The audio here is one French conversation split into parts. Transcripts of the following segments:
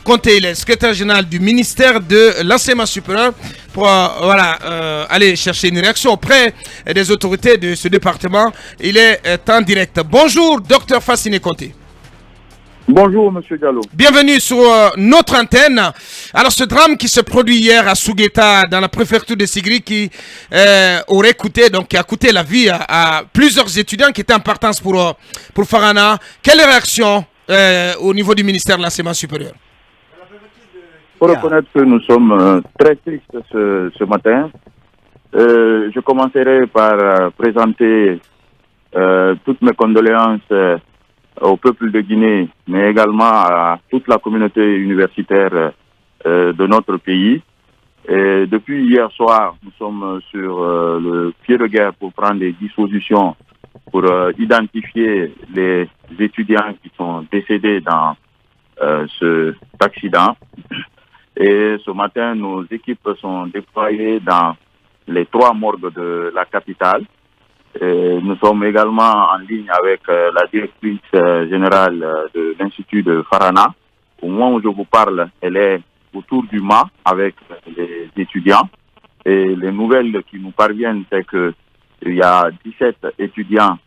Conté, il est secrétaire général du ministère de l'enseignement supérieur, pour aller chercher une réaction auprès des autorités de ce département. Il est en direct. Bonjour, docteur Fassiné Conté. Bonjour, monsieur Diallo. Bienvenue sur notre antenne. Alors, ce drame qui se produit hier à Sougueta, dans la préfecture de Sigri, qui qui a coûté la vie à plusieurs étudiants qui étaient en partance pour Farana. Quelle réaction au niveau du ministère de l'enseignement supérieur? Il faut reconnaître que nous sommes très tristes ce matin. Je commencerai par présenter toutes mes condoléances au peuple de Guinée, mais également à toute la communauté universitaire de notre pays. Et depuis hier soir, nous sommes sur le pied de guerre pour prendre des dispositions pour identifier les étudiants qui sont décédés dans cet accident. Et ce matin, nos équipes sont déployées dans les 3 morgues de la capitale. Et nous sommes également en ligne avec la directrice générale de l'Institut de Farana. Au moment où je vous parle, elle est autour du mât avec les étudiants. Et les nouvelles qui nous parviennent, c'est qu'il y a 17 étudiants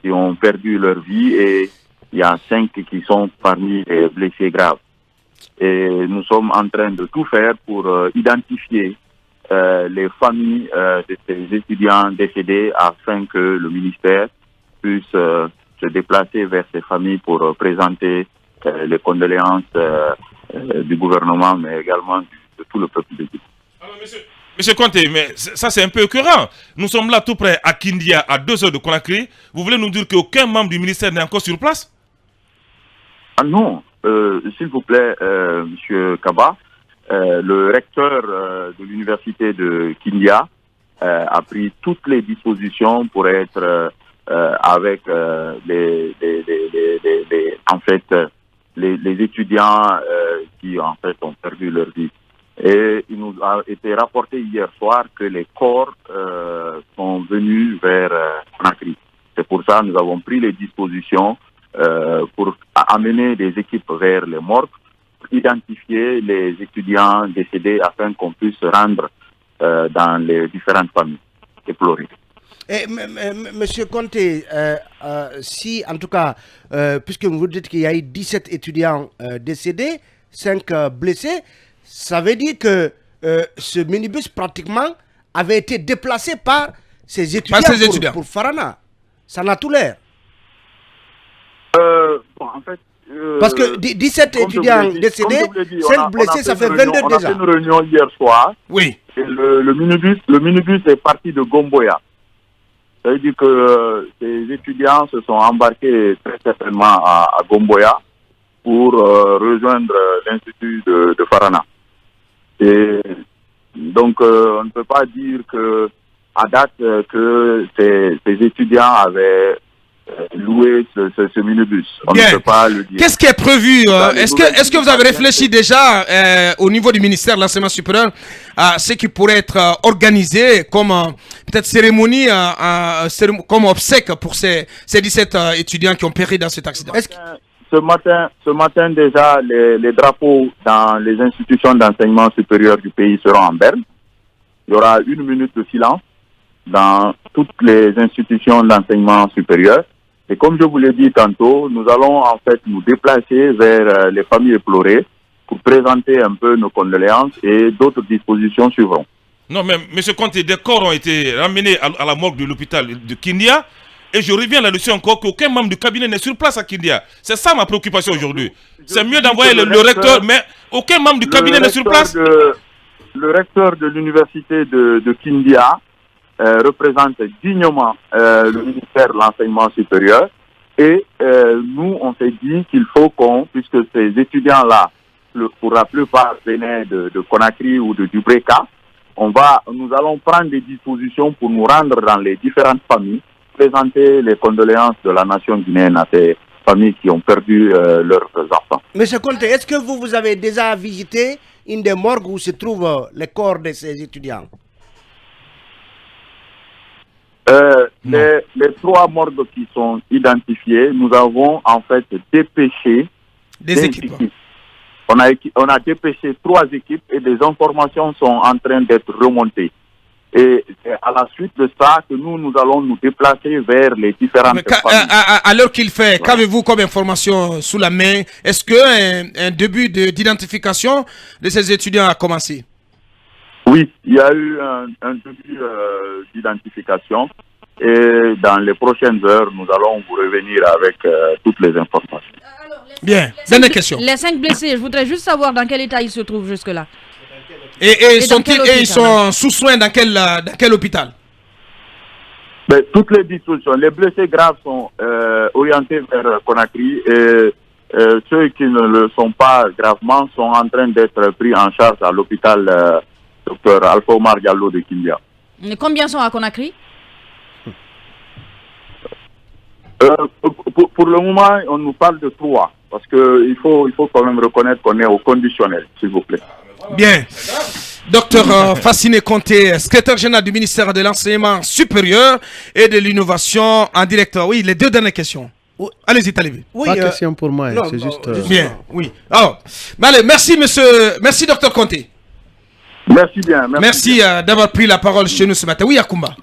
qui ont perdu leur vie et il y a 5 qui sont parmi les blessés graves. Et nous sommes en train de tout faire pour identifier les familles de ces étudiants décédés afin que le ministère puisse se déplacer vers ces familles pour présenter les condoléances du gouvernement, mais également de tout le peuple de Guinée. Alors, monsieur Conté, mais ça c'est un peu écœurant. Nous sommes là tout près à Kindia, à 2 heures de Conakry. Vous voulez nous dire qu'aucun membre du ministère n'est encore sur place? Ah non, s'il vous plaît, monsieur Kaba. Le recteur de l'université de Kindia a pris toutes les dispositions pour être avec les étudiants qui en fait ont perdu leur vie. Et il nous a été rapporté hier soir que les corps sont venus vers Conakry. C'est pour ça que nous avons pris les dispositions pour amener des équipes vers les morgues, identifier les étudiants décédés afin qu'on puisse se rendre dans les différentes familles déplorées. Monsieur Conté, si en tout cas, puisque vous dites qu'il y a eu 17 étudiants décédés, 5 blessés, ça veut dire que ce minibus pratiquement avait été déplacé par ces étudiants, pour Farana. Ça n'a tout l'air. En fait, parce que 17 étudiants décédés, 5 blessés, ça fait 22 déjà. On a fait une réunion hier soir. Oui. Et le minibus est parti de Gomboya. Ça veut dire que ces étudiants se sont embarqués très certainement à Gomboya pour rejoindre l'Institut de Farana. Et donc, on ne peut pas dire que à date que ces étudiants avaient louer ce minibus. On ne peut pas le dire. Qu'est-ce qui est prévu Est-ce que vous avez réfléchi déjà au niveau du ministère de l'enseignement supérieur à ce qui pourrait être organisé comme peut-être cérémonie, comme obsèque pour ces 17 étudiants qui ont péri dans cet accident? Ce matin déjà, les drapeaux dans les institutions d'enseignement supérieur du pays seront en berne. Il y aura 1 minute de silence dans toutes les institutions d'enseignement supérieur. Et comme je vous l'ai dit tantôt, nous allons en fait nous déplacer vers les familles éplorées pour présenter un peu nos condoléances et d'autres dispositions suivront. Non, mais M. Conté, des corps ont été ramenés à la morgue de l'hôpital de Kindia. Et je reviens là-dessus encore qu'aucun membre du cabinet n'est sur place à Kindia. C'est ça ma préoccupation aujourd'hui. C'est mieux d'envoyer le recteur, mais aucun membre du cabinet n'est sur place. Le recteur de l'université de Kindia représente dignement le ministère de l'enseignement supérieur et nous on s'est dit qu'il faut puisque ces étudiants-là pour la plupart venaient de Conakry ou de Dubreka, nous allons prendre des dispositions pour nous rendre dans les différentes familles, présenter les condoléances de la nation guinéenne à ces familles qui ont perdu leurs enfants. Monsieur Conté, est-ce que vous avez déjà visité une des morgues où se trouvent les corps de ces étudiants? Les 3 morgues qui sont identifiées, nous avons en fait dépêché des équipes On a dépêché 3 équipes et des informations sont en train d'être remontées. Et c'est à la suite de ça que nous allons nous déplacer vers les différentes familles. À l'heure qu'il fait, qu'avez-vous comme information sous la main? Est-ce qu'un début d'identification de ces étudiants a commencé? Oui, il y a eu un début d'identification et dans les prochaines heures, nous allons vous revenir avec toutes les informations. Bien, dernière question. Les 5 blessés, je voudrais juste savoir dans quel état ils se trouvent jusque-là. Et ils sont sous soins dans quel hôpital? Ben, toutes les dispositions. Les blessés graves sont orientés vers Conakry et ceux qui ne le sont pas gravement sont en train d'être pris en charge à l'hôpital Dr Alpha Omar Diallo de Kindia. Combien sont à Conakry? Pour le moment, on nous parle de 3 parce qu'il faut quand même reconnaître qu'on est au conditionnel, s'il vous plaît. Bien. Docteur Fasciné Conté, secrétaire général du ministère de l'Enseignement supérieur et de l'Innovation en directeur. Oui, les 2 dernières questions. Allez-y, Talibé. Oui, pas question pour moi, c'est juste... Bien, oui. Alors, allez, merci docteur Conté. Merci bien. Merci d'avoir pris la parole chez nous ce matin. Oui, Akoumba.